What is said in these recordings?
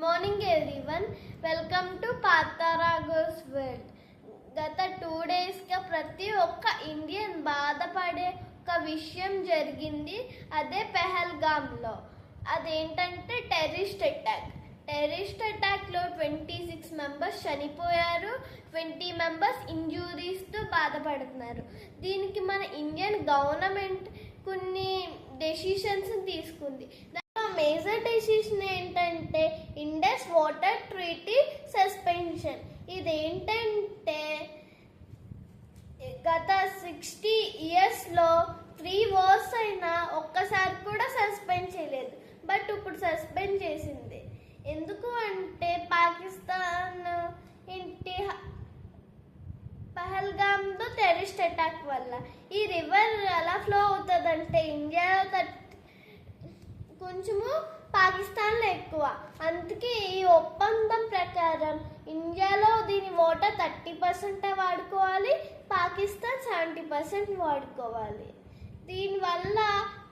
Morning everyone, welcome to పాతారాగోస్ world. గత 2 డేస్గా ప్రతి ఒక్క ఇండియన్ బాధపడే ఒక విషయం జరిగింది. అదే పెహల్గామ్లో. అదేంటంటే టెర్రరిస్ట్ అటాక్లో 26 మెంబర్స్ చనిపోయారు, 20 మెంబర్స్ ఇంజూరీస్తో బాధపడుతున్నారు. దీనికి మన ఇండియన్ గవర్నమెంట్ కొన్ని డెసిషన్స్ తీసుకుంది. మేజర్ డెసిషన్ ఏంటంటే ఇండస్ వాటర్ ట్రీటీ సస్పెన్షన్. ఇదేంటంటే గత 60 ఇయర్స్లో 3 వార్స్ అయినా ఒక్కసారి కూడా సస్పెండ్ చేయలేదు. బట్ ఇప్పుడు సస్పెండ్ చేసింది. ఎందుకు అంటే పాకిస్తాన్ పహల్గామ్లో టెర్రరిస్ట్ అటాక్ వల్ల. ఈ రివర్ ఎలా ఫ్లో అవుతుందంటే ఇండియాలో కొంచెము, పాకిస్తాన్లో ఎక్కువ. అందుకే ఈ ఒప్పందం ప్రకారం ఇండియాలో దీని వాటర్ 30% వాడుకోవాలి, పాకిస్తాన్ 70% వాడుకోవాలి. దీనివల్ల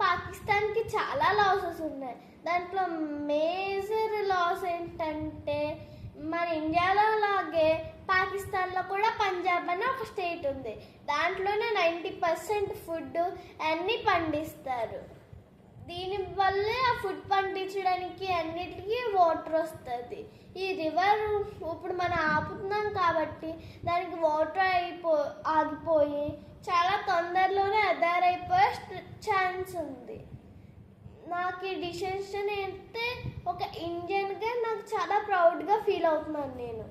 పాకిస్తాన్కి చాలా లాసెస్ ఉన్నాయి. దాంట్లో మేజర్ లాస్ ఏంటంటే మన ఇండియాలో లాగే పాకిస్తాన్లో కూడా పంజాబ్ అని ఒక స్టేట్ ఉంది. దాంట్లోనే 90% ఫుడ్ అన్నీ పండిస్తారు. దీనివల్లే ఆ ఫుడ్ పండించడానికి అన్నిటికీ వాటర్ వస్తుంది. ఈ రివర్ ఇప్పుడు మనం ఆపుతున్నాం కాబట్టి దానికి వాటర్ ఆగిపోయి చాలా తొందరలోనే అదారైపోయే ఛాన్స్ ఉంది. నాకు ఈ డిసిషన్ అయితే ఒక ఇండియన్గా నాకు చాలా ప్రౌడ్గా ఫీల్ అవుతున్నాను నేను.